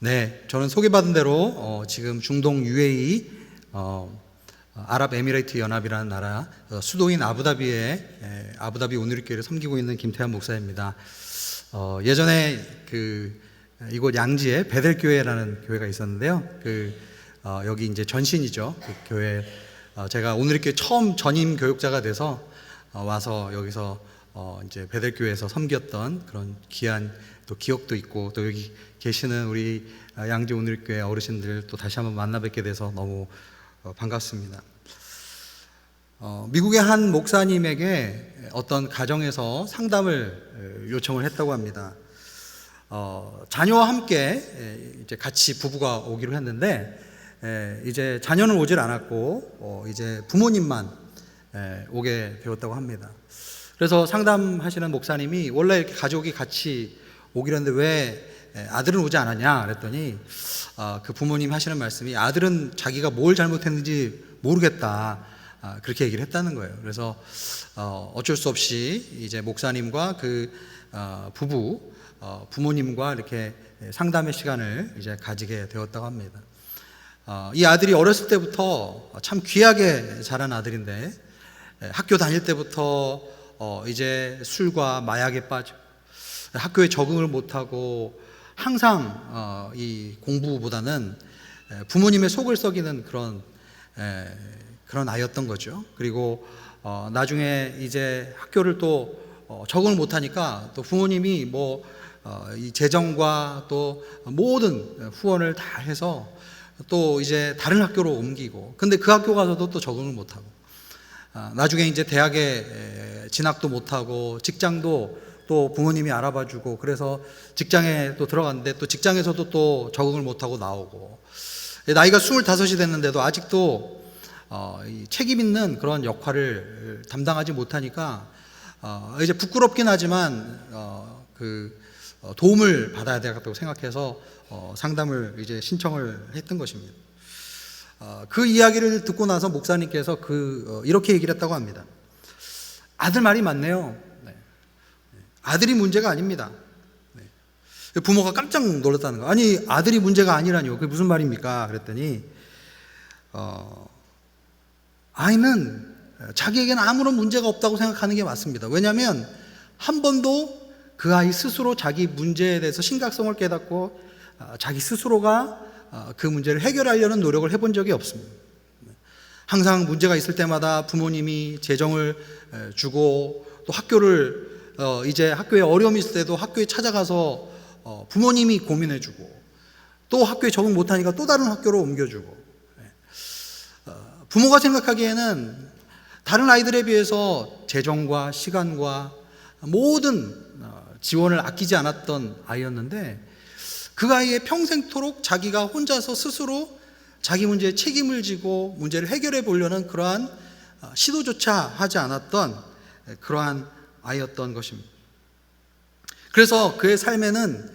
네, 저는 소개받은 대로 지금 중동 UAE 아랍에미레이트 연합이라는 나라 수도인 아부다비의 아부다비 온누리교회를 섬기고 있는 김태환 목사입니다. 예전에 이곳 양지에 베델교회라는 교회가 있었는데요. 여기 이제 전신이죠. 그 교회 제가 온누리교회 처음 전임 교육자가 돼서 와서 여기서 이제 베델교회에서 섬겼던 그런 귀한 또 기억도 있고, 또 여기 계시는 우리 양지 온누리교회 어르신들 또 다시 한번 만나 뵙게 돼서 너무 반갑습니다. 미국의 한 목사님에게 어떤 가정에서 상담을 요청을 했다고 합니다. 자녀와 함께 이제 같이 부부가 오기로 했는데 이제 자녀는 오질 않았고 이제 부모님만 오게 되었다고 합니다. 그래서 상담하시는 목사님이 원래 이렇게 가족이 같이 오기로 했는데 왜 아들은 오지 않았냐 그랬더니 그 부모님 하시는 말씀이 아들은 자기가 뭘 잘못했는지 모르겠다, 그렇게 얘기를 했다는 거예요. 그래서 어쩔 수 없이 이제 목사님과 그 부모님과 이렇게 상담의 시간을 이제 가지게 되었다고 합니다. 이 아들이 어렸을 때부터 참 귀하게 자란 아들인데 학교 다닐 때부터 이제 술과 마약에 빠져 학교에 적응을 못하고 항상 이 공부보다는 부모님의 속을 썩이는 그런 아이였던 거죠. 그리고 나중에 이제 학교를 또 적응을 못하니까 또 부모님이 이 재정과 또 모든 후원을 다 해서 또 이제 다른 학교로 옮기고, 근데 그 학교 가서도 또 적응을 못하고 나중에 이제 대학에 진학도 못하고 직장도 또 부모님이 알아봐주고, 그래서 직장에 또 들어갔는데 또 직장에서도 또 적응을 못하고 나오고, 나이가 25이 됐는데도 아직도 이 책임 있는 그런 역할을 담당하지 못하니까 이제 부끄럽긴 하지만 도움을 받아야 되겠다고 생각해서 상담을 이제 신청을 했던 것입니다. 그 이야기를 듣고 나서 목사님께서 이렇게 얘기를 했다고 합니다. 아들 말이 맞네요. 아들이 문제가 아닙니다. 부모가 깜짝 놀랐다는 거. 아니, 아들이 문제가 아니라뇨. 그게 무슨 말입니까? 그랬더니 아이는 자기에게는 아무런 문제가 없다고 생각하는 게 맞습니다. 왜냐하면 한 번도 그 아이 스스로 자기 문제에 대해서 심각성을 깨닫고 자기 스스로가 그 문제를 해결하려는 노력을 해본 적이 없습니다. 항상 문제가 있을 때마다 부모님이 재정을 주고, 또 학교를 이제 학교에 어려움이 있을 때도 학교에 찾아가서 부모님이 고민해주고, 또 학교에 적응 못하니까 또 다른 학교로 옮겨주고, 부모가 생각하기에는 다른 아이들에 비해서 재정과 시간과 모든 지원을 아끼지 않았던 아이였는데, 그 아이의 평생토록 자기가 혼자서 스스로 자기 문제에 책임을 지고 문제를 해결해 보려는 그러한 시도조차 하지 않았던 그러한 아이였던 것입니다. 그래서 그의 삶에는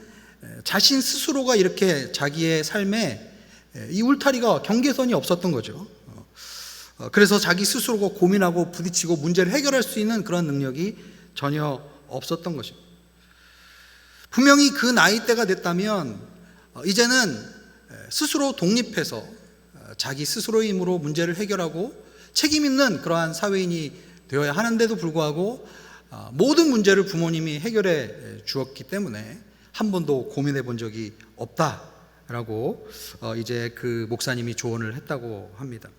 자신 스스로가 이렇게 자기의 삶에 이 울타리가 경계선이 없었던 거죠. 그래서 자기 스스로가 고민하고 부딪히고 문제를 해결할 수 있는 그런 능력이 전혀 없었던 것입니다. 분명히 그 나이대가 됐다면 이제는 스스로 독립해서 자기 스스로의 힘으로 문제를 해결하고 책임 있는 그러한 사회인이 되어야 하는데도 불구하고 모든 문제를 부모님이 해결해 주었기 때문에 한 번도 고민해 본 적이 없다라고 이제 그 목사님이 조언을 했다고 합니다.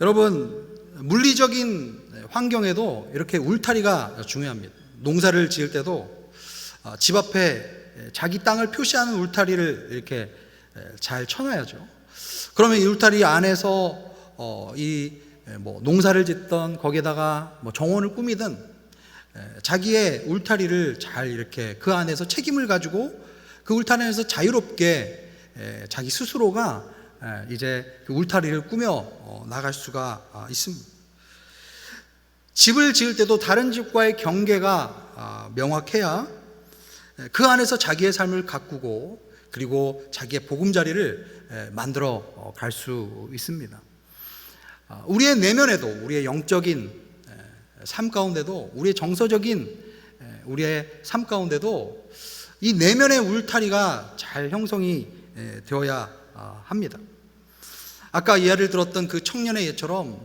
여러분, 물리적인 환경에도 이렇게 울타리가 중요합니다. 농사를 지을 때도 집 앞에 자기 땅을 표시하는 울타리를 이렇게 잘 쳐놔야죠. 그러면 이 울타리 안에서 농사를 짓던, 거기에다가 정원을 꾸미든 자기의 울타리를 잘 이렇게 그 안에서 책임을 가지고 그 울타리 안에서 자유롭게 자기 스스로가 이제 그 울타리를 꾸며 나갈 수가 있습니다. 집을 지을 때도 다른 집과의 경계가 명확해야 그 안에서 자기의 삶을 가꾸고, 그리고 자기의 보금자리를 만들어 갈 수 있습니다. 우리의 내면에도, 우리의 영적인 삶 가운데도, 우리의 정서적인 우리의 삶 가운데도 이 내면의 울타리가 잘 잘 형성이 되어야 합니다. 아까 이야기를 들었던 그 청년의 예처럼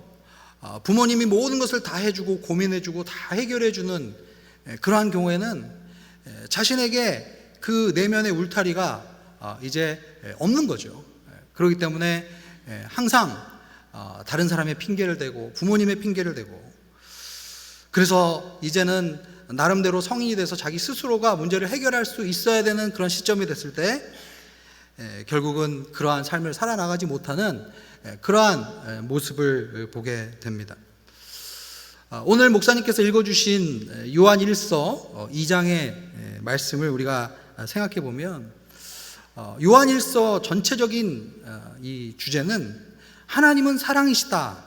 부모님이 모든 것을 다 해주고 고민해주고 다 해결해주는 그러한 경우에는 자신에게 그 내면의 울타리가 이제 없는 거죠. 그렇기 때문에 항상 다른 사람의 핑계를 대고 부모님의 핑계를 대고, 그래서 이제는 나름대로 성인이 돼서 자기 스스로가 문제를 해결할 수 있어야 되는 그런 시점이 됐을 때 결국은 그러한 삶을 살아나가지 못하는 그러한 모습을 보게 됩니다. 오늘 목사님께서 읽어주신 요한 1서 2장의 말씀을 우리가 생각해 보면 요한 1서 전체적인 이 주제는 하나님은 사랑이시다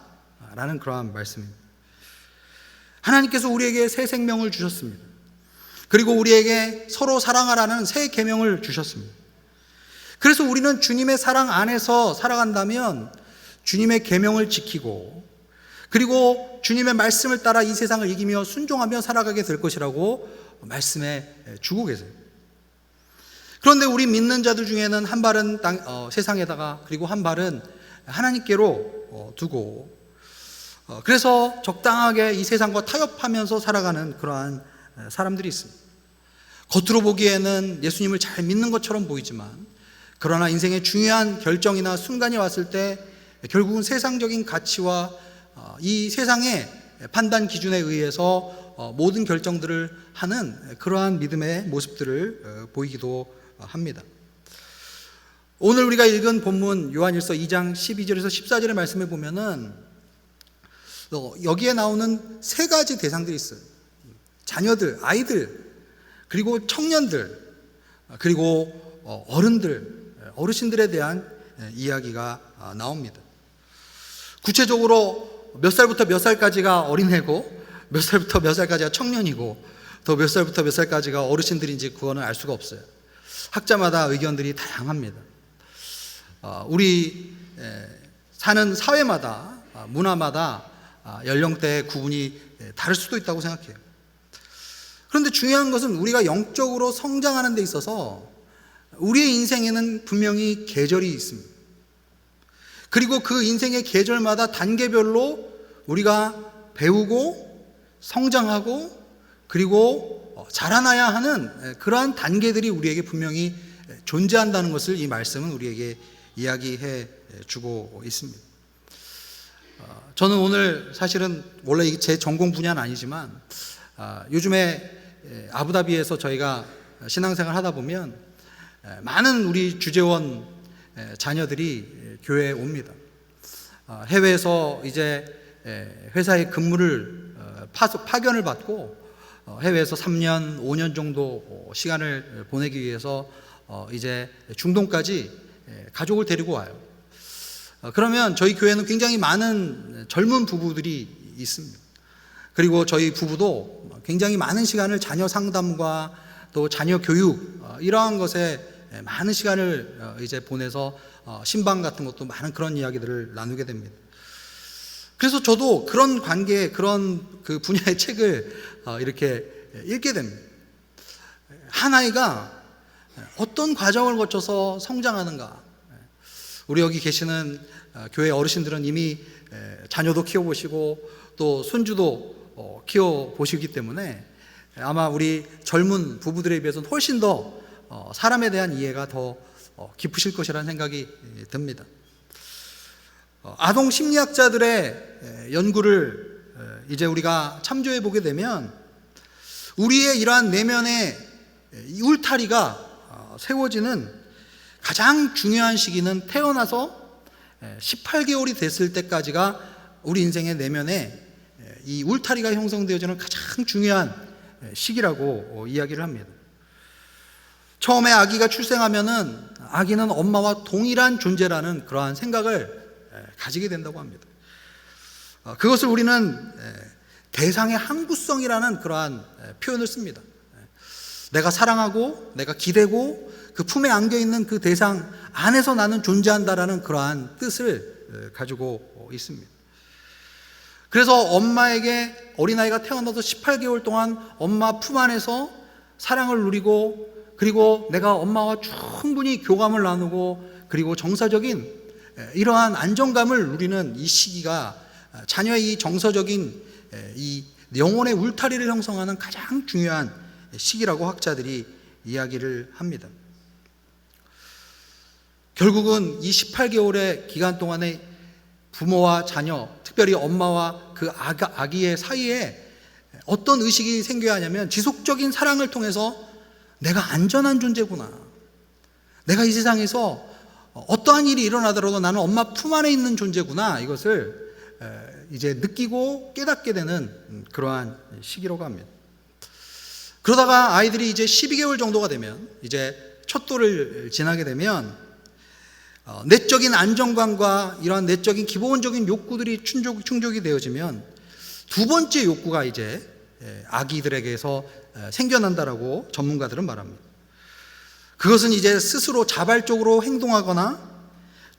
라는 그러한 말씀입니다. 하나님께서 우리에게 새 생명을 주셨습니다. 그리고 우리에게 서로 사랑하라는 새 계명을 주셨습니다. 그래서 우리는 주님의 사랑 안에서 살아간다면 주님의 계명을 지키고, 그리고 주님의 말씀을 따라 이 세상을 이기며 순종하며 살아가게 될 것이라고 말씀해 주고 계세요. 그런데 우리 믿는 자들 중에는 한 발은 세상에다가, 그리고 한 발은 하나님께로 두고, 그래서 적당하게 이 세상과 타협하면서 살아가는 그러한 사람들이 있습니다. 겉으로 보기에는 예수님을 잘 믿는 것처럼 보이지만, 그러나 인생의 중요한 결정이나 순간이 왔을 때 결국은 세상적인 가치와 이 세상의 판단 기준에 의해서 모든 결정들을 하는 그러한 믿음의 모습들을 보이기도 합니다. 오늘 우리가 읽은 본문 요한일서 2장 12절에서 14절의 말씀에 보면은 여기에 나오는 세 가지 대상들이 있어요. 자녀들, 아이들, 그리고 청년들, 그리고 어르신들에 대한 이야기가 나옵니다. 구체적으로 몇 살부터 몇 살까지가 어린애고, 몇 살부터 몇 살까지가 청년이고, 또 몇 살부터 몇 살까지가 어르신들인지 그거는 알 수가 없어요. 학자마다 의견들이 다양합니다. 우리 사는 사회마다, 문화마다 연령대 구분이 다를 수도 있다고 생각해요. 그런데 중요한 것은 우리가 영적으로 성장하는 데 있어서 우리의 인생에는 분명히 계절이 있습니다. 그리고 그 인생의 계절마다 단계별로 우리가 배우고 성장하고 그리고 자라나야 하는 그러한 단계들이 우리에게 분명히 존재한다는 것을 이 말씀은 우리에게 이야기해 주고 있습니다. 저는 오늘 사실은 원래 제 전공 분야는 아니지만 요즘에 아부다비에서 저희가 신앙생활 하다 보면 많은 우리 주재원 자녀들이 교회에 옵니다. 해외에서 이제 회사에 근무를 파견을 받고 해외에서 3년, 5년 정도 시간을 보내기 위해서 이제 중동까지 가족을 데리고 와요. 그러면 저희 교회는 굉장히 많은 젊은 부부들이 있습니다. 그리고 저희 부부도 굉장히 많은 시간을 자녀 상담과 또 자녀 교육 이러한 것에 많은 시간을 이제 보내서 신방 같은 것도 많은 그런 이야기들을 나누게 됩니다. 그래서 저도 그런 관계, 그런 그 분야의 책을 이렇게 읽게 됩니다. 한 아이가 어떤 과정을 거쳐서 성장하는가. 우리 여기 계시는 교회 어르신들은 이미 자녀도 키워보시고 또 손주도 키워보시기 때문에 아마 우리 젊은 부부들에 비해서는 훨씬 더 사람에 대한 이해가 더 깊으실 것이라는 생각이 듭니다. 아동 심리학자들의 연구를 이제 우리가 참조해 보게 되면 우리의 이러한 내면의 울타리가 세워지는 가장 중요한 시기는 태어나서 18개월이 됐을 때까지가 우리 인생의 내면에 이 울타리가 형성되어지는 가장 중요한 시기라고 이야기를 합니다. 처음에 아기가 출생하면은 아기는 엄마와 동일한 존재라는 그러한 생각을 가지게 된다고 합니다. 그것을 우리는 대상의 항구성이라는 그러한 표현을 씁니다. 내가 사랑하고 내가 기대고 그 품에 안겨있는 그 대상 안에서 나는 존재한다라는 그러한 뜻을 가지고 있습니다. 그래서 엄마에게 어린아이가 태어나서 18개월 동안 엄마 품 안에서 사랑을 누리고 그리고 내가 엄마와 충분히 교감을 나누고 그리고 정서적인 이러한 안정감을 누리는 이 시기가 자녀의 이 정서적인 이 영혼의 울타리를 형성하는 가장 중요한 시기라고 학자들이 이야기를 합니다. 결국은 이 18개월의 기간 동안에 부모와 자녀, 특별히 엄마와 그 아기의 사이에 어떤 의식이 생겨야 하냐면 지속적인 사랑을 통해서 내가 안전한 존재구나. 내가 이 세상에서 어떠한 일이 일어나더라도 나는 엄마 품 안에 있는 존재구나. 이것을 이제 느끼고 깨닫게 되는 그러한 시기라고 합니다. 그러다가 아이들이 이제 12개월 정도가 되면 이제 첫 돌을 지나게 되면 내적인 안정감과 이러한 내적인 기본적인 욕구들이 충족이 되어지면 두 번째 욕구가 이제 아기들에게서 생겨난다라고 전문가들은 말합니다. 그것은 이제 스스로 자발적으로 행동하거나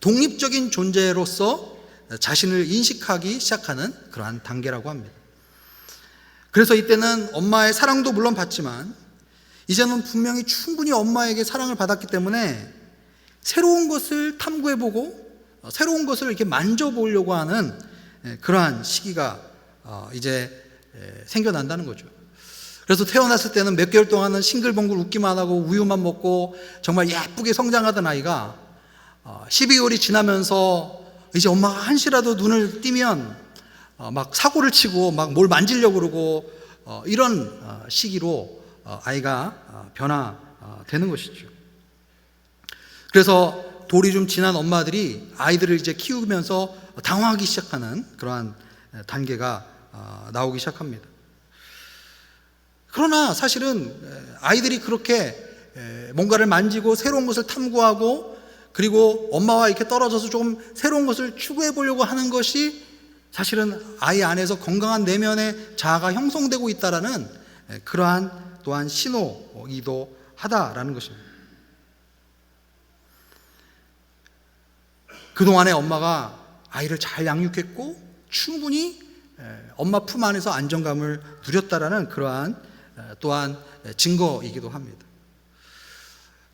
독립적인 존재로서 자신을 인식하기 시작하는 그러한 단계라고 합니다. 그래서 이때는 엄마의 사랑도 물론 받지만 이제는 분명히 충분히 엄마에게 사랑을 받았기 때문에 새로운 것을 탐구해보고 새로운 것을 이렇게 만져보려고 하는 그러한 시기가 이제 생겨난다는 거죠. 그래서 태어났을 때는 몇 개월 동안은 싱글벙글 웃기만 하고 우유만 먹고 정말 예쁘게 성장하던 아이가 12개월이 지나면서 이제 엄마가 한시라도 눈을 띄면 막 사고를 치고 막 뭘 만지려고 그러고 이런 시기로 아이가 변화되는 것이죠. 그래서 돌이 좀 지난 엄마들이 아이들을 이제 키우면서 당황하기 시작하는 그러한 단계가 나오기 시작합니다. 그러나 사실은 아이들이 그렇게 뭔가를 만지고 새로운 것을 탐구하고 그리고 엄마와 이렇게 떨어져서 조금 새로운 것을 추구해 보려고 하는 것이 사실은 아이 안에서 건강한 내면의 자아가 형성되고 있다라는 그러한 또한 신호이기도 하다라는 것입니다. 그동안에 엄마가 아이를 잘 양육했고 충분히 엄마 품 안에서 안정감을 누렸다라는 그러한 또한 증거이기도 합니다.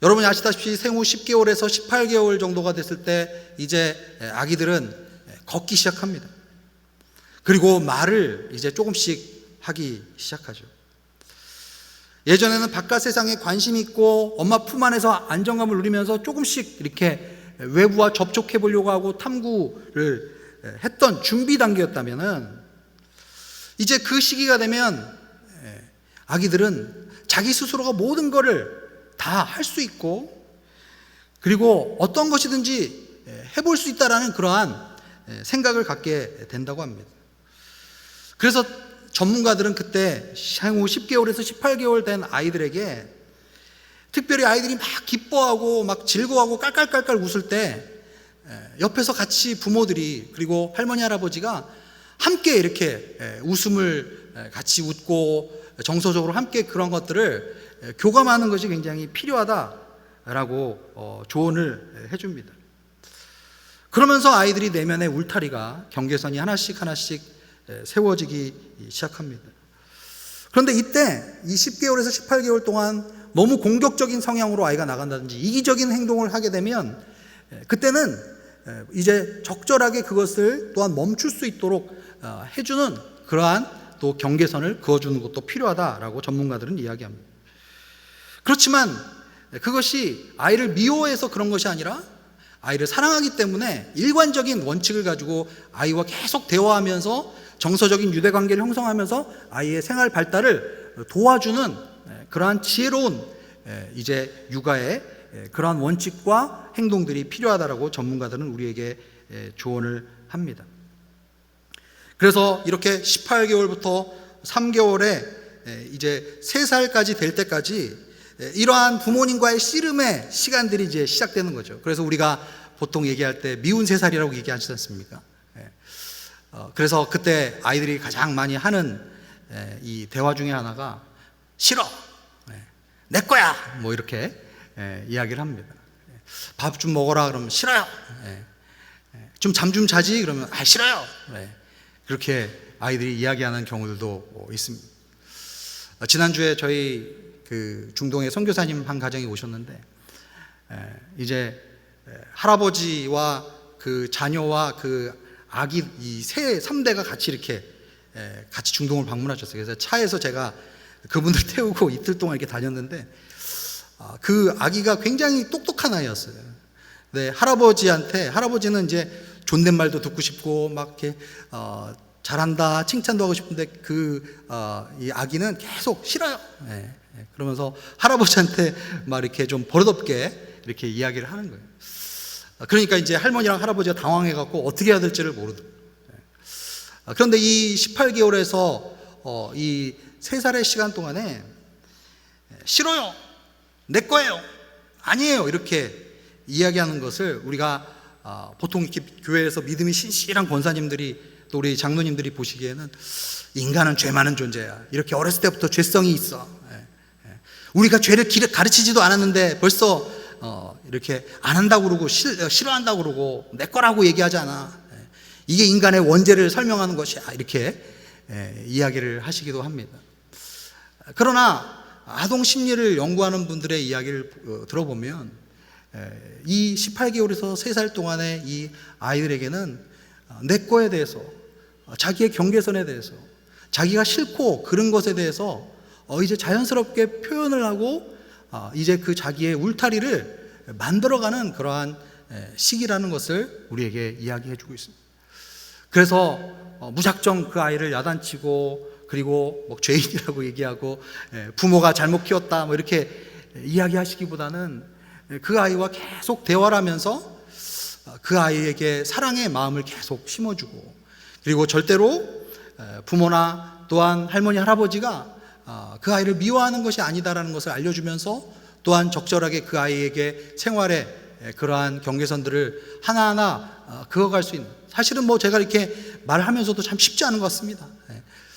여러분이 아시다시피 생후 10개월에서 18개월 정도가 됐을 때 이제 아기들은 걷기 시작합니다. 그리고 말을 이제 조금씩 하기 시작하죠. 예전에는 바깥 세상에 관심이 있고 엄마 품 안에서 안정감을 누리면서 조금씩 이렇게 외부와 접촉해 보려고 하고 탐구를 했던 준비 단계였다면은 이제 그 시기가 되면 아기들은 자기 스스로가 모든 것을 다 할 수 있고 그리고 어떤 것이든지 해볼 수 있다라는 그러한 생각을 갖게 된다고 합니다. 그래서 전문가들은 그때 생후 10개월에서 18개월 된 아이들에게 특별히 아이들이 막 기뻐하고 막 즐거워하고 깔깔깔깔 웃을 때 옆에서 같이 부모들이 그리고 할머니 할아버지가 함께 이렇게 웃음을 같이 웃고 정서적으로 함께 그런 것들을 교감하는 것이 굉장히 필요하다라고 조언을 해줍니다. 그러면서 아이들이 내면의 울타리가 경계선이 하나씩 세워지기 시작합니다. 그런데 이때 이 10개월에서 18개월 동안 너무 공격적인 성향으로 아이가 나간다든지 이기적인 행동을 하게 되면 그때는 이제 적절하게 그것을 또한 멈출 수 있도록 해주는 그러한 또 경계선을 그어주는 것도 필요하다라고 전문가들은 이야기합니다. 그렇지만 그것이 아이를 미워해서 그런 것이 아니라 아이를 사랑하기 때문에 일관적인 원칙을 가지고 아이와 계속 대화하면서 정서적인 유대관계를 형성하면서 아이의 생활 발달을 도와주는 그러한 지혜로운 이제 육아의 그러한 원칙과 행동들이 필요하다라고 전문가들은 우리에게 조언을 합니다. 그래서 이렇게 18개월부터 3개월에 이제 3살까지 될 때까지 이러한 부모님과의 씨름의 시간들이 이제 시작되는 거죠. 그래서 우리가 보통 얘기할 때 미운 3살이라고 얘기하지 않습니까? 그래서 그때 아이들이 가장 많이 하는 이 대화 중에 하나가 싫어, 내 거야, 뭐 이렇게 이야기를 합니다. 밥 좀 먹어라 그러면 싫어요. 좀 잠 좀 자지 그러면 싫어요. 그렇게 아이들이 이야기하는 경우들도 있습니다. 지난주에 저희 그 중동의 선교사님 한 가정이 오셨는데, 이제 할아버지와 그 자녀와 그 아기 이 세 3대가 같이 이렇게 같이 중동을 방문하셨어요. 그래서 차에서 제가 그분들 태우고 이틀 동안 이렇게 다녔는데, 그 아기가 굉장히 똑똑한 아이였어요. 네, 할아버지는 이제 존댓말도 듣고 싶고 막 이렇게 잘한다 칭찬도 하고 싶은데 이 아기는 계속 싫어요. 그러면서 할아버지한테 막 이렇게 좀 버릇없게 이렇게 이야기를 하는 거예요. 그러니까 이제 할머니랑 할아버지가 당황해갖고 어떻게 해야 될지를 모르더라고요. 그런데 이 18개월에서 이 3살의 시간 동안에 싫어요, 내 거예요, 아니에요 이렇게 이야기하는 것을 우리가 보통 이렇게 교회에서 믿음이 신실한 권사님들이 또 우리 장로님들이 보시기에는 인간은 죄 많은 존재야, 이렇게 어렸을 때부터 죄성이 있어, 우리가 죄를 가르치지도 않았는데 벌써 이렇게 안 한다고 그러고 싫어한다고 그러고 내 거라고 얘기하지 않아, 이게 인간의 원죄를 설명하는 것이야, 이렇게 이야기를 하시기도 합니다. 그러나 아동 심리를 연구하는 분들의 이야기를 들어보면 이 18개월에서 3살 동안의 이 아이들에게는 내 거에 대해서, 자기의 경계선에 대해서, 자기가 싫고 그런 것에 대해서 이제 자연스럽게 표현을 하고 이제 그 자기의 울타리를 만들어가는 그러한 시기라는 것을 우리에게 이야기해 주고 있습니다. 그래서 무작정 그 아이를 야단치고 그리고 뭐 죄인이라고 얘기하고 부모가 잘못 키웠다 뭐 이렇게 이야기하시기보다는 그 아이와 계속 대화를 하면서 그 아이에게 사랑의 마음을 계속 심어주고, 그리고 절대로 부모나 또한 할머니 할아버지가 그 아이를 미워하는 것이 아니다라는 것을 알려주면서 또한 적절하게 그 아이에게 생활에 그러한 경계선들을 하나하나 그어갈 수 있는, 사실은 뭐 제가 이렇게 말하면서도 참 쉽지 않은 것 같습니다.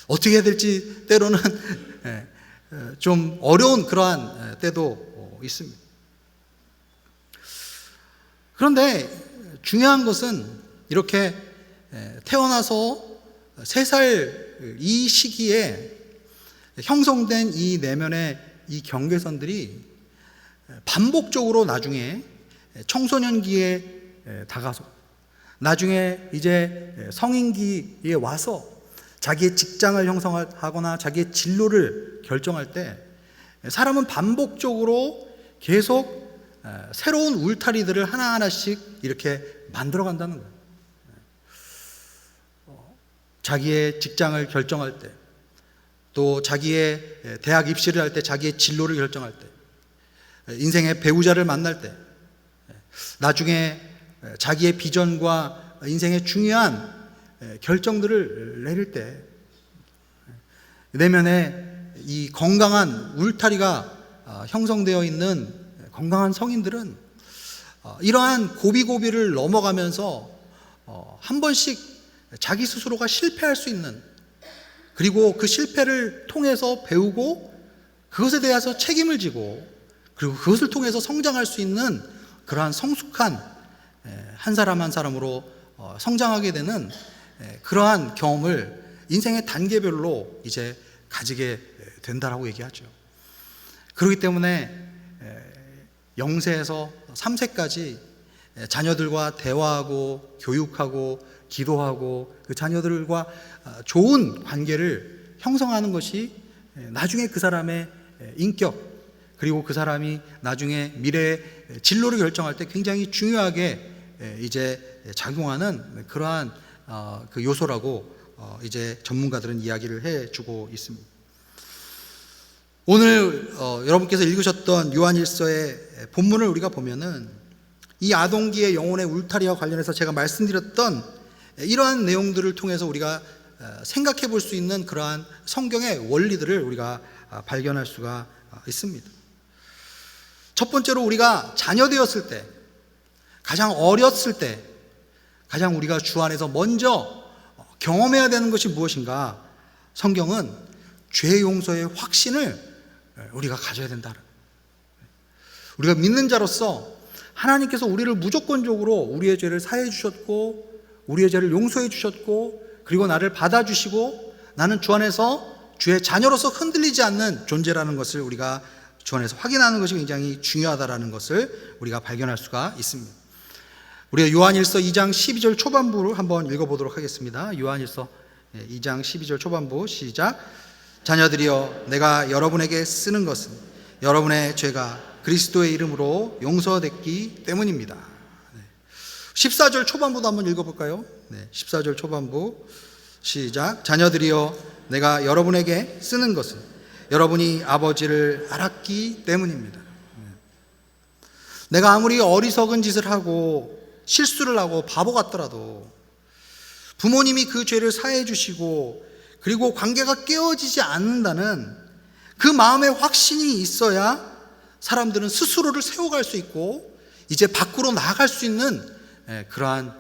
어떻게 해야 될지 때로는 좀 어려운 그러한 때도 있습니다. 그런데 중요한 것은 이렇게 태어나서 3살 이 시기에 형성된 이 내면의 이 경계선들이 반복적으로 나중에 청소년기에 다가서 나중에 이제 성인기에 와서 자기의 직장을 형성하거나 자기의 진로를 결정할 때 사람은 반복적으로 계속 새로운 울타리들을 하나하나씩 이렇게 만들어 간다는 거예요. 자기의 직장을 결정할 때, 또 자기의 대학 입시를 할 때, 자기의 진로를 결정할 때, 인생의 배우자를 만날 때, 나중에 자기의 비전과 인생의 중요한 결정들을 내릴 때, 내면에 이 건강한 울타리가 형성되어 있는 건강한 성인들은 이러한 고비고비를 넘어가면서 한 번씩 자기 스스로가 실패할 수 있는, 그리고 그 실패를 통해서 배우고 그것에 대해서 책임을 지고 그리고 그것을 통해서 성장할 수 있는 그러한 성숙한 한 사람 한 사람으로 성장하게 되는 그러한 경험을 인생의 단계별로 이제 가지게 된다라고 얘기하죠. 그렇기 때문에 0세에서 3세까지 자녀들과 대화하고 교육하고 기도하고 그 자녀들과 좋은 관계를 형성하는 것이 나중에 그 사람의 인격, 그리고 그 사람이 나중에 미래의 진로를 결정할 때 굉장히 중요하게 이제 작용하는 그러한 그 요소라고 이제 전문가들은 이야기를 해주고 있습니다. 오늘 여러분께서 읽으셨던 요한일서의 본문을 우리가 보면은 이 아동기의 영혼의 울타리와 관련해서 제가 말씀드렸던 이러한 내용들을 통해서 우리가 생각해 볼 수 있는 그러한 성경의 원리들을 우리가 발견할 수가 있습니다. 첫 번째로 우리가 자녀 되었을 때, 가장 어렸을 때, 가장 우리가 주 안에서 먼저 경험해야 되는 것이 무엇인가? 성경은 죄 용서의 확신을 우리가 가져야 된다. 우리가 믿는 자로서 하나님께서 우리를 무조건적으로 우리의 죄를 사해 주셨고 우리의 죄를 용서해 주셨고 그리고 나를 받아주시고 나는 주 안에서 주의 자녀로서 흔들리지 않는 존재라는 것을 우리가 주 안에서 확인하는 것이 굉장히 중요하다라는 것을 우리가 발견할 수가 있습니다. 우리가 요한일서 2장 12절 초반부를 한번 읽어보도록 하겠습니다. 요한일서 2장 12절 초반부 시작. 자녀들이여 내가 여러분에게 쓰는 것은 여러분의 죄가 그리스도의 이름으로 용서됐기 때문입니다. 14절 초반부도 한번 읽어볼까요? 14절 초반부 시작. 자녀들이여 내가 여러분에게 쓰는 것은 여러분이 아버지를 알았기 때문입니다. 내가 아무리 어리석은 짓을 하고 실수를 하고 바보 같더라도 부모님이 그 죄를 사해 주시고 그리고 관계가 깨어지지 않는다는 그 마음의 확신이 있어야 사람들은 스스로를 세워갈 수 있고 이제 밖으로 나아갈 수 있는 그러한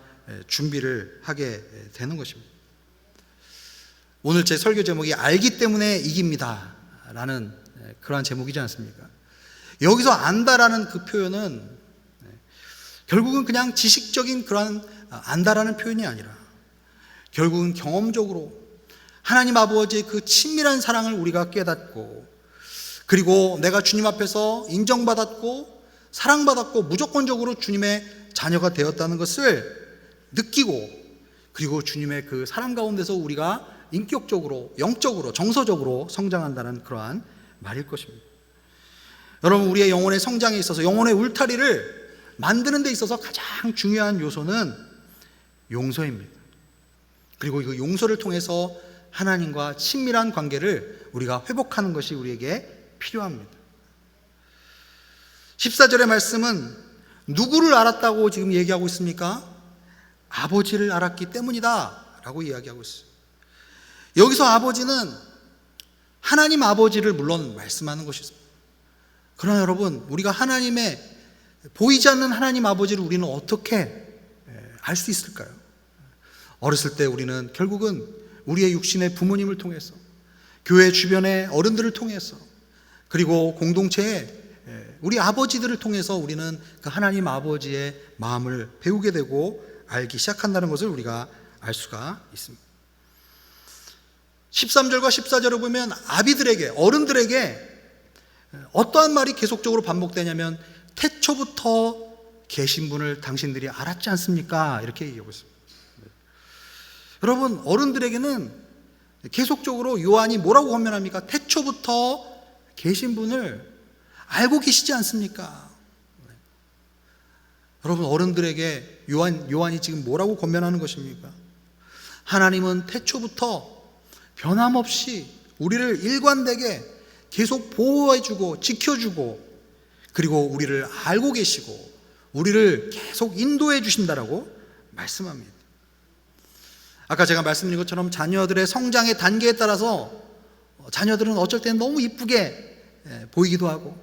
준비를 하게 되는 것입니다. 오늘 제 설교 제목이 알기 때문에 이깁니다 라는 그러한 제목이지 않습니까? 여기서 안다라는 그 표현은 결국은 그냥 지식적인 그러한 안다라는 표현이 아니라 결국은 경험적으로 하나님 아버지의 그 친밀한 사랑을 우리가 깨닫고 그리고 내가 주님 앞에서 인정받았고 사랑받았고 무조건적으로 주님의 자녀가 되었다는 것을 느끼고 그리고 주님의 그 사랑 가운데서 우리가 인격적으로 영적으로 정서적으로 성장한다는 그러한 말일 것입니다. 여러분, 우리의 영혼의 성장에 있어서 영혼의 울타리를 만드는 데 있어서 가장 중요한 요소는 용서입니다. 그리고 그 용서를 통해서 하나님과 친밀한 관계를 우리가 회복하는 것이 우리에게 필요합니다. 14절의 말씀은 누구를 알았다고 지금 얘기하고 있습니까? 아버지를 알았기 때문이다 라고 이야기하고 있어요. 여기서 아버지는 하나님 아버지를 물론 말씀하는 것이죠. 그러나 여러분, 우리가 하나님의 보이지 않는 하나님 아버지를 우리는 어떻게 알 수 있을까요? 어렸을 때 우리는 결국은 우리의 육신의 부모님을 통해서 교회 주변의 어른들을 통해서 그리고 공동체의 우리 아버지들을 통해서 우리는 그 하나님 아버지의 마음을 배우게 되고 알기 시작한다는 것을 우리가 알 수가 있습니다. 13절과 14절을 보면 아비들에게 어른들에게 어떠한 말이 계속적으로 반복되냐면 태초부터 계신 분을 당신들이 알았지 않습니까? 이렇게 얘기하고 있습니다. 여러분, 어른들에게는 계속적으로 요한이 뭐라고 권면합니까? 태초부터 계신 분을 알고 계시지 않습니까? 여러분, 어른들에게 요한이 지금 뭐라고 권면하는 것입니까? 하나님은 태초부터 변함없이 우리를 일관되게 계속 보호해주고 지켜주고 그리고 우리를 알고 계시고 우리를 계속 인도해 주신다라고 말씀합니다. 아까 제가 말씀드린 것처럼 자녀들의 성장의 단계에 따라서 자녀들은 어쩔 때는 너무 이쁘게 보이기도 하고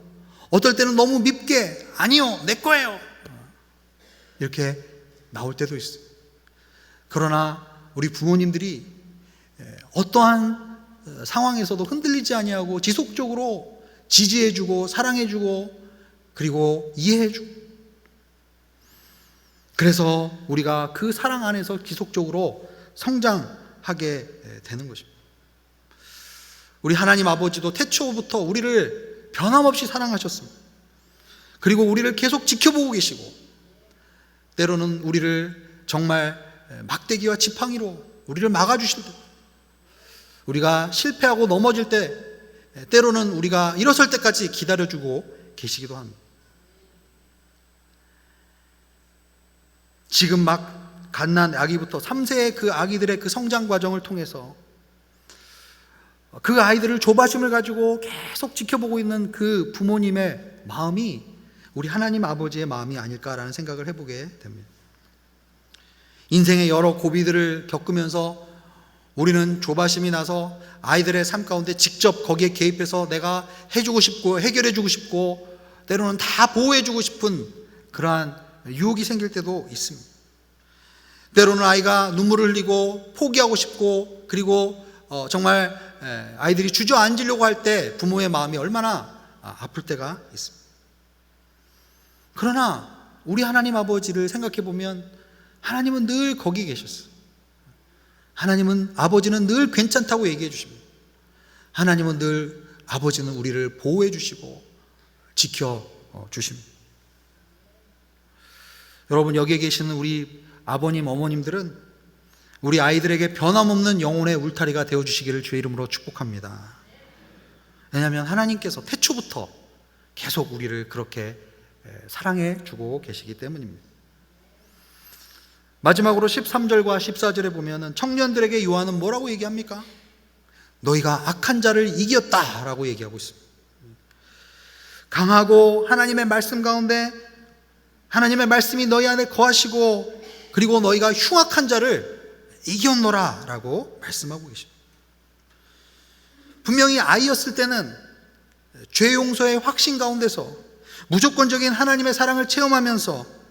어떨 때는 너무 밉게 아니요 내 거예요 이렇게 나올 때도 있어요. 그러나 우리 부모님들이 어떠한 상황에서도 흔들리지 아니하고 지속적으로 지지해주고 사랑해주고 그리고 이해해주고 그래서 우리가 그 사랑 안에서 지속적으로 성장하게 되는 것입니다. 우리 하나님 아버지도 태초부터 우리를 변함없이 사랑하셨습니다. 그리고 우리를 계속 지켜보고 계시고 때로는 우리를 정말 막대기와 지팡이로 우리를 막아주실 때 우리가 실패하고 넘어질 때 때로는 우리가 일어설 때까지 기다려주고 계시기도 합니다. 지금 막 갓난 아기부터 3세의 그 아기들의 그 성장 과정을 통해서 그 아이들을 조바심을 가지고 계속 지켜보고 있는 그 부모님의 마음이 우리 하나님 아버지의 마음이 아닐까라는 생각을 해보게 됩니다. 인생의 여러 고비들을 겪으면서 우리는 조바심이 나서 아이들의 삶 가운데 직접 거기에 개입해서 내가 해주고 싶고 해결해주고 싶고 때로는 다 보호해주고 싶은 그러한 유혹이 생길 때도 있습니다. 때로는 아이가 눈물을 흘리고 포기하고 싶고 그리고 정말 아이들이 주저앉으려고 할 때 부모의 마음이 얼마나 아플 때가 있습니다. 그러나 우리 하나님 아버지를 생각해 보면 하나님은 늘 거기 계셨어요. 하나님은 아버지는 늘 괜찮다고 얘기해 주십니다. 하나님은 늘 아버지는 우리를 보호해 주시고 지켜 주십니다. 여러분, 여기에 계시는 우리 아버님, 어머님들은 우리 아이들에게 변함없는 영혼의 울타리가 되어주시기를 주의 이름으로 축복합니다. 왜냐하면 하나님께서 태초부터 계속 우리를 그렇게 사랑해 주고 계시기 때문입니다. 마지막으로 13절과 14절에 보면은 청년들에게 요한은 뭐라고 얘기합니까? 너희가 악한 자를 이겼다 라고 얘기하고 있습니다. 강하고 하나님의 말씀 가운데 하나님의 말씀이 너희 안에 거하시고 그리고 너희가 흉악한 자를 이겼노라 라고 말씀하고 계십니다. 분명히 아이였을 때는 죄 용서의 확신 가운데서 무조건적인 하나님의 사랑을 체험하면서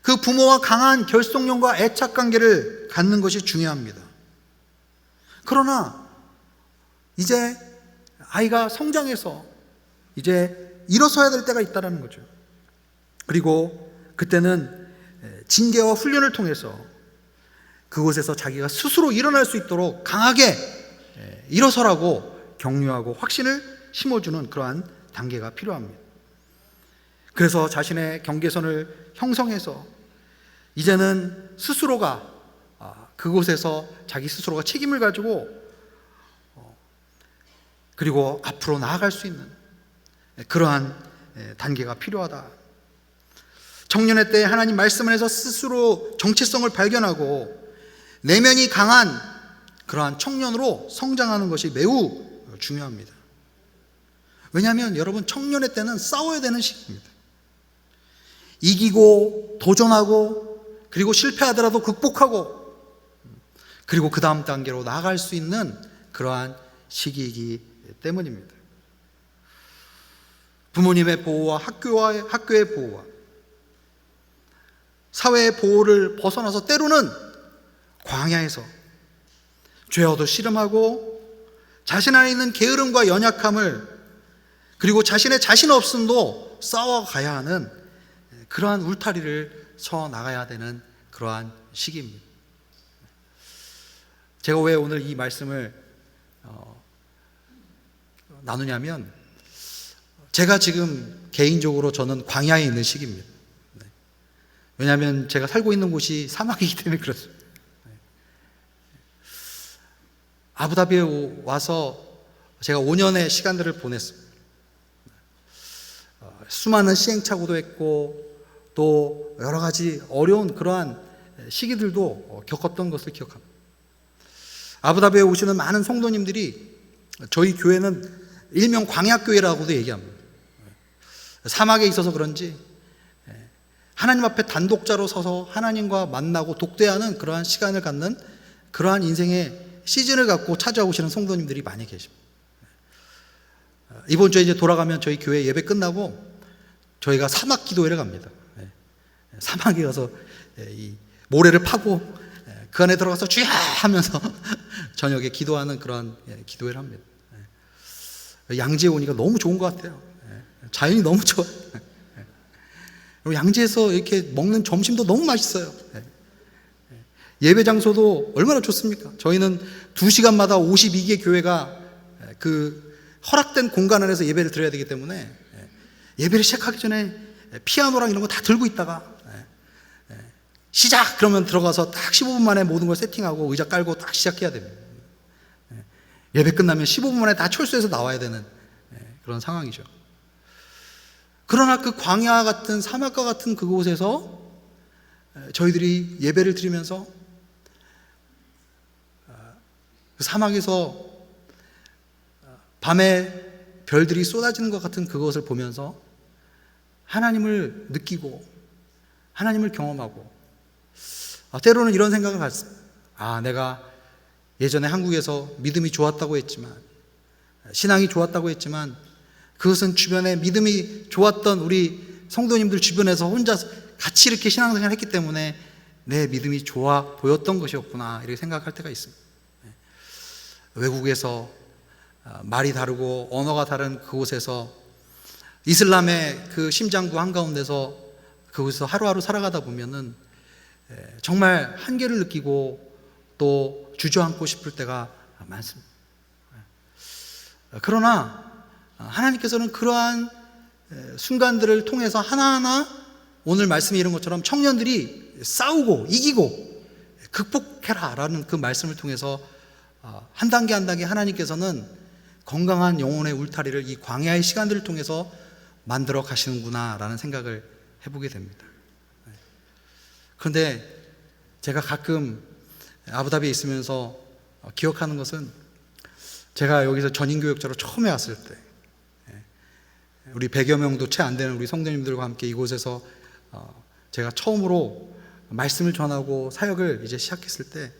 그 부모와 강한 결속력과 애착 관계를 갖는 것이 중요합니다. 그러나 이제 아이가 성장해서 이제 일어서야 될 때가 있다는 거죠. 그리고 그때는 징계와 훈련을 통해서 그곳에서 자기가 스스로 일어날 수 있도록 강하게 일어서라고 격려하고 확신을 심어주는 그러한 단계가 필요합니다. 그래서 자신의 경계선을 형성해서 이제는 스스로가 그곳에서 자기 스스로가 책임을 가지고 그리고 앞으로 나아갈 수 있는 그러한 단계가 필요하다. 청년의 때에 하나님 말씀 안에서 스스로 정체성을 발견하고 내면이 강한 그러한 청년으로 성장하는 것이 매우 중요합니다. 왜냐하면 여러분, 청년의 때는 싸워야 되는 시기입니다. 이기고 도전하고 그리고 실패하더라도 극복하고 그리고 그 다음 단계로 나아갈 수 있는 그러한 시기이기 때문입니다. 부모님의 보호와 학교의 보호와 사회의 보호를 벗어나서 때로는 광야에서 죄어도 씨름하고 자신 안에 있는 게으름과 연약함을 그리고 자신의 자신 없음도 싸워가야 하는 그러한 울타리를 쳐 나가야 되는 그러한 시기입니다. 제가 왜 오늘 이 말씀을 나누냐면 제가 지금 개인적으로 저는 광야에 있는 시기입니다. 왜냐하면 제가 살고 있는 곳이 사막이기 때문에 그렇습니다. 아부다비에 와서 제가 5년의 시간들을 보냈습니다. 수많은 시행착오도 했고 또 여러 가지 어려운 그러한 시기들도 겪었던 것을 기억합니다. 아부다비에 오시는 많은 성도님들이 저희 교회는 일명 광야교회라고도 얘기합니다. 사막에 있어서 그런지 하나님 앞에 단독자로 서서 하나님과 만나고 독대하는 그러한 시간을 갖는 그러한 인생의 시즌을 갖고 찾아오시는 성도님들이 많이 계십니다. 이번 주에 이제 돌아가면 저희 교회 예배 끝나고 저희가 사막 기도회를 갑니다. 사막에 가서 이 모래를 파고 그 안에 들어가서 주야 하면서 저녁에 기도하는 그런 기도회를 합니다. 양지에 오니까 너무 좋은 것 같아요. 자연이 너무 좋아요. 양지에서 이렇게 먹는 점심도 너무 맛있어요. 예배 장소도 얼마나 좋습니까? 저희는 2시간마다 52개 교회가 그 허락된 공간 안에서 예배를 드려야 되기 때문에 예배를 시작하기 전에 피아노랑 이런 거 다 들고 있다가 시작! 그러면 들어가서 딱 15분 만에 모든 걸 세팅하고 의자 깔고 딱 시작해야 됩니다. 예배 끝나면 15분 만에 다 철수해서 나와야 되는 그런 상황이죠. 그러나 그 광야 같은 사막과 같은 그곳에서 저희들이 예배를 드리면서 그 사막에서 밤에 별들이 쏟아지는 것 같은 그것을 보면서 하나님을 느끼고 하나님을 경험하고 때로는 이런 생각을 갖습니다. 내가 예전에 한국에서 믿음이 좋았다고 했지만 신앙이 좋았다고 했지만 그것은 주변에 믿음이 좋았던 우리 성도님들 주변에서 혼자 같이 이렇게 신앙생활을 했기 때문에 내 믿음이 좋아 보였던 것이었구나 이렇게 생각할 때가 있습니다. 외국에서 말이 다르고 언어가 다른 그곳에서 이슬람의 그 심장부 한가운데서 그곳에서 하루하루 살아가다 보면은 정말 한계를 느끼고 또 주저앉고 싶을 때가 많습니다. 그러나 하나님께서는 그러한 순간들을 통해서 하나하나 오늘 말씀이 이런 것처럼 청년들이 싸우고 이기고 극복해라 라는 그 말씀을 통해서 한 단계 한 단계 하나님께서는 건강한 영혼의 울타리를 이 광야의 시간들을 통해서 만들어 가시는구나 라는 생각을 해보게 됩니다. 그런데 제가 가끔 아부다비에 있으면서 기억하는 것은, 제가 여기서 전인교역자로 처음에 왔을 때 우리 100여 명도 채 안 되는 우리 성도님들과 함께 이곳에서 제가 처음으로 말씀을 전하고 사역을 이제 시작했을 때,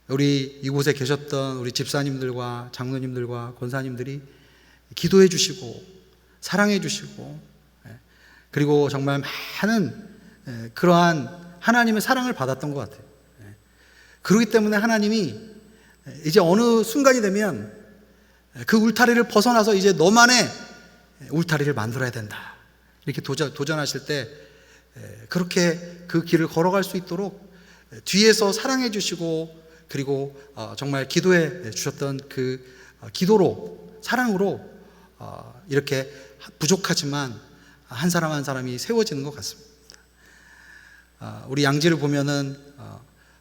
우리 이곳에 계셨던 우리 집사님들과 장로님들과 권사님들이 기도해 주시고 사랑해 주시고, 그리고 정말 많은 그러한 하나님의 사랑을 받았던 것 같아요. 그렇기 때문에 하나님이 이제 어느 순간이 되면 그 울타리를 벗어나서 이제 너만의 울타리를 만들어야 된다, 이렇게 도전하실 때 그렇게 그 길을 걸어갈 수 있도록 뒤에서 사랑해 주시고, 그리고 정말 기도해 주셨던 그 기도로, 사랑으로 이렇게 부족하지만 한 사람 한 사람이 세워지는 것 같습니다. 우리 양지를 보면은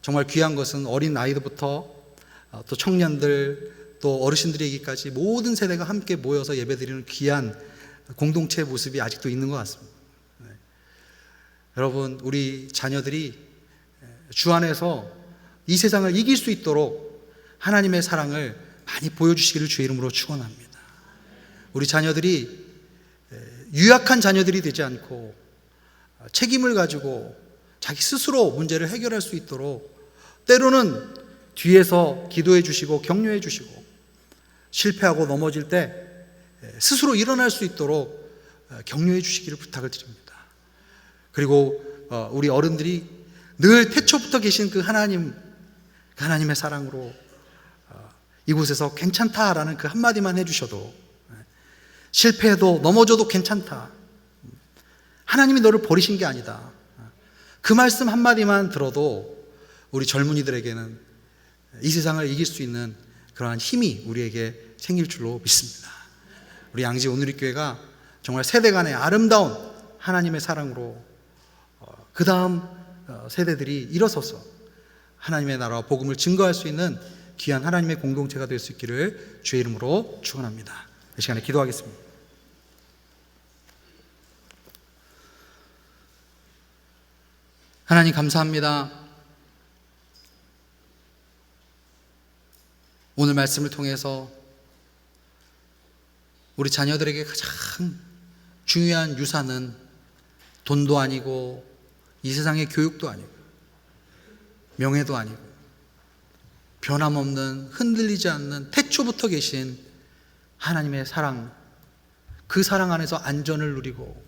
정말 귀한 것은 어린 아이들부터 또 청년들 또 어르신들에게까지 모든 세대가 함께 모여서 예배드리는 귀한 공동체의 모습이 아직도 있는 것 같습니다. 여러분, 우리 자녀들이 주 안에서 이 세상을 이길 수 있도록 하나님의 사랑을 많이 보여주시기를 주의 이름으로 축원합니다. 우리 자녀들이 유약한 자녀들이 되지 않고 책임을 가지고 자기 스스로 문제를 해결할 수 있도록, 때로는 뒤에서 기도해 주시고 격려해 주시고, 실패하고 넘어질 때 스스로 일어날 수 있도록 격려해 주시기를 부탁을 드립니다. 그리고 우리 어른들이 늘 태초부터 계신 그 하나님의 사랑으로 이곳에서 괜찮다라는 그 한마디만 해주셔도, 실패해도 넘어져도 괜찮다, 하나님이 너를 버리신 게 아니다, 그 말씀 한마디만 들어도 우리 젊은이들에게는 이 세상을 이길 수 있는 그러한 힘이 우리에게 생길 줄로 믿습니다. 우리 양지 온누리교회가 정말 세대 간의 아름다운 하나님의 사랑으로 그 다음 세대들이 일어서서 하나님의 나라와 복음을 증거할 수 있는 귀한 하나님의 공동체가 될 수 있기를 주의 이름으로 축원합니다. 이 시간에 기도하겠습니다. 하나님 감사합니다. 오늘 말씀을 통해서 우리 자녀들에게 가장 중요한 유산은 돈도 아니고 이 세상의 교육도 아니고 명예도 아니고 변함없는, 흔들리지 않는 태초부터 계신 하나님의 사랑, 그 사랑 안에서 안전을 누리고,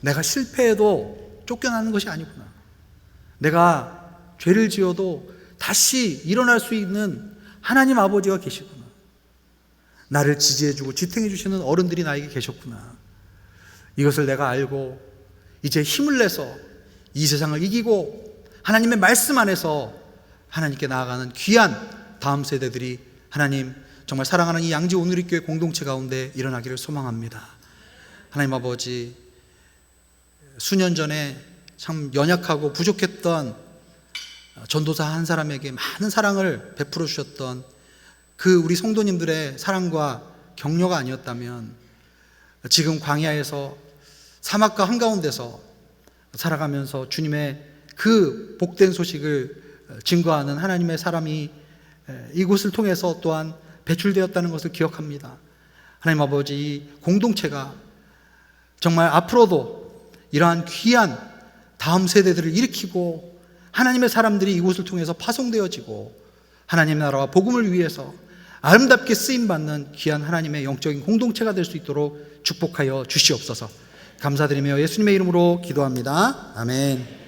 내가 실패해도 쫓겨나는 것이 아니구나, 내가 죄를 지어도 다시 일어날 수 있는 하나님 아버지가 계시구나, 나를 지지해주고 지탱해주시는 어른들이 나에게 계셨구나, 이것을 내가 알고 이제 힘을 내서 이 세상을 이기고 하나님의 말씀 안에서 하나님께 나아가는 귀한 다음 세대들이 하나님 정말 사랑하는 이 양지 온누리교회 공동체 가운데 일어나기를 소망합니다. 하나님 아버지, 수년 전에 참 연약하고 부족했던 전도사 한 사람에게 많은 사랑을 베풀어 주셨던 그 우리 성도님들의 사랑과 격려가 아니었다면 지금 광야에서 사막과 한가운데서 살아가면서 주님의 그 복된 소식을 증거하는 하나님의 사람이 이곳을 통해서 또한 배출되었다는 것을 기억합니다. 하나님 아버지, 이 공동체가 정말 앞으로도 이러한 귀한 다음 세대들을 일으키고 하나님의 사람들이 이곳을 통해서 파송되어지고 하나님의 나라와 복음을 위해서 아름답게 쓰임받는 귀한 하나님의 영적인 공동체가 될 수 있도록 축복하여 주시옵소서. 감사드리며 예수님의 이름으로 기도합니다. 아멘.